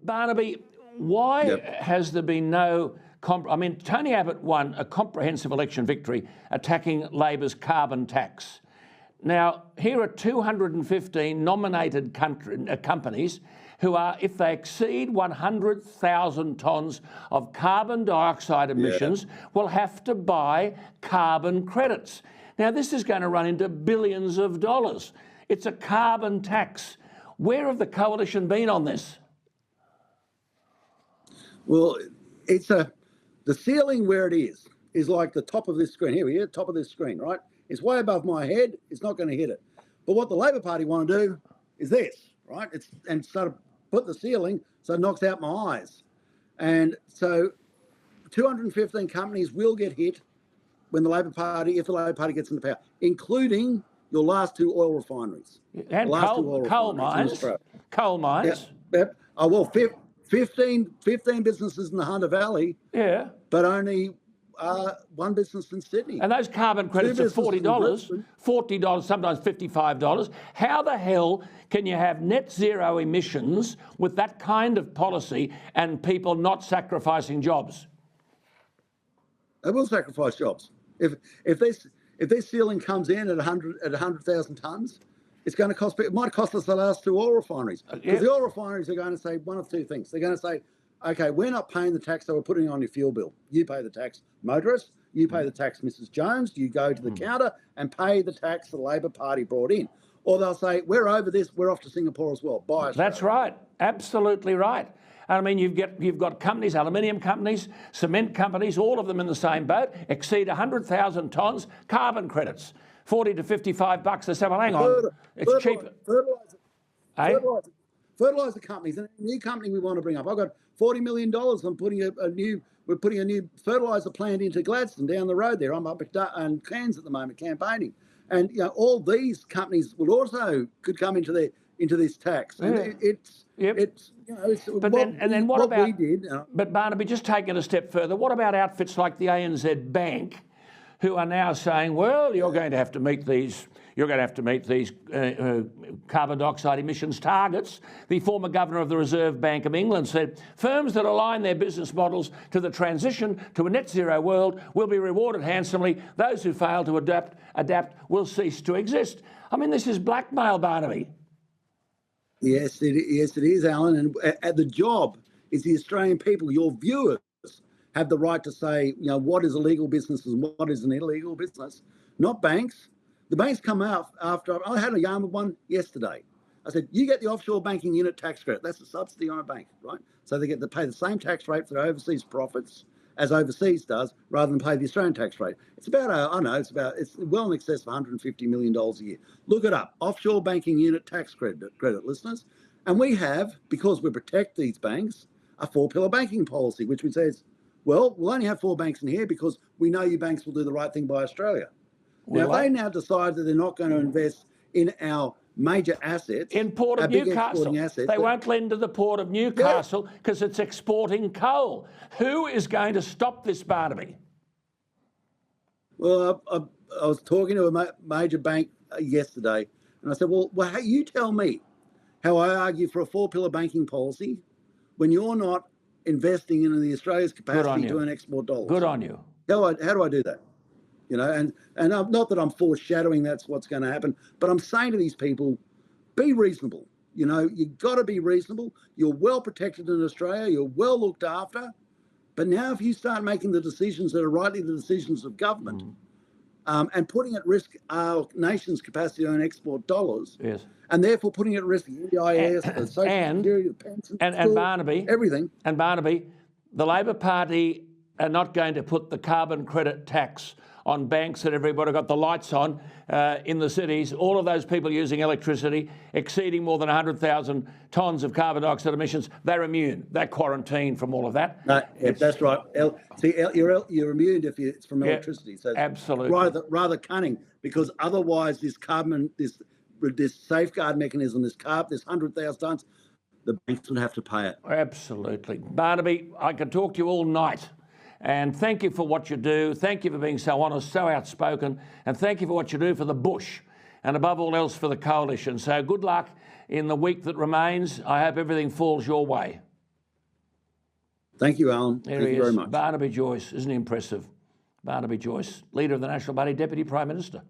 Barnaby, why has there been no... Tony Abbott won a comprehensive election victory attacking Labor's carbon tax. Now, here are 215 nominated companies who are, if they exceed 100,000 tonnes of carbon dioxide emissions, will have to buy carbon credits. Now, this is going to run into billions of dollars. It's a carbon tax. Where have the coalition been on this? Well, the ceiling where it is like the top of this screen. Here we are, top of this screen, right? It's way above my head. It's not going to hit it. But what the Labor Party want to do is this, right? And sort of put the ceiling so it knocks out my eyes. And so 215 companies will get hit when the Labor Party, if the Labor Party gets into power, including your last two oil refineries. And coal mines. Coal mines. Yep. Oh, well, 15 businesses in the Hunter Valley. Yeah. But only one business in Sydney. And those carbon credits are $40, $40, sometimes $55. How the hell can you have net zero emissions with that kind of policy and people not sacrificing jobs? They will sacrifice jobs. If this ceiling comes in at 100,000 tonnes, it's going to cost. It might cost us the last two oil refineries. Because the oil refineries are going to say one of two things. They're going to say, okay, we're not paying the tax that we're putting on your fuel bill. You pay the tax, motorists. You pay the tax, Mrs. Jones. You go to the counter and pay the tax the Labor Party brought in. Or they'll say, we're over this. We're off to Singapore as well. Buy us. That's right. Absolutely right. I mean, you've got companies, aluminium companies, cement companies, all of them in the same boat, exceed 100,000 tonnes, carbon credits, $40 to $55. They say, well, hang on, it's cheaper. Fertiliser companies, and a new company we want to bring up. I've got $40 million. We're putting a new fertiliser plant into Gladstone down the road there. I'm up at Cairns at the moment campaigning, and all these companies could come into this tax. And what we did. But Barnaby, just taking it a step further, what about outfits like the ANZ Bank, who are now saying, well, you're going to have to meet these. You're going to have to meet these carbon dioxide emissions targets. The former governor of the Reserve Bank of England said firms that align their business models to the transition to a net zero world will be rewarded handsomely. Those who fail to adapt will cease to exist. I mean, this is blackmail, Barnaby. Yes, it is, Alan. And the job is the Australian people, your viewers, have the right to say, what is a legal business and what is an illegal business, not banks. The banks come out after. I had a yarn with one yesterday. I said, you get the offshore banking unit tax credit. That's a subsidy on a bank, right? So they get to pay the same tax rate for their overseas profits as overseas does, rather than pay the Australian tax rate. It's about, it's well in excess of $150 million a year. Look it up, offshore banking unit tax credit, listeners. And we have, because we protect these banks, a four-pillar banking policy, which says, well, we'll only have four banks in here because we know you banks will do the right thing by Australia. Now, they now decide that they're not going to invest in our major assets. In Port of Newcastle. They won't lend to the Port of Newcastle because it's exporting coal. Who is going to stop this, Barnaby? Well, I was talking to a major bank yesterday, and I said, well, you tell me how I argue for a four-pillar banking policy when you're not investing in the Australia's capacity to earn export dollars. Good on you. How do I do that? And not that I'm foreshadowing that's what's going to happen, but I'm saying to these people, be reasonable. You've got to be reasonable. You're well protected in Australia. You're well looked after. But now if you start making the decisions that are rightly the decisions of government and putting at risk our nation's capacity to earn export dollars, and therefore putting at risk the EIS, the Social Security, the pension, and Barnaby, everything. And Barnaby, the Labor Party are not going to put the carbon credit tax on banks that everybody got the lights on in the cities, all of those people using electricity, exceeding more than 100,000 tonnes of carbon dioxide emissions, they're immune. They're quarantined from all of that. No, that's right. You're immune if it's from electricity. So absolutely. Rather cunning, because otherwise this safeguard mechanism, this 100,000 tonnes, the banks would have to pay it. Absolutely. Barnaby, I could talk to you all night. And thank you for what you do. Thank you for being so honest, so outspoken. And thank you for what you do for the bush and above all else for the coalition. So good luck in the week that remains. I hope everything falls your way. Thank you, Alan. There Thank he you very is, much. Barnaby Joyce. Isn't he impressive? Barnaby Joyce, Leader of the National Party, Deputy Prime Minister.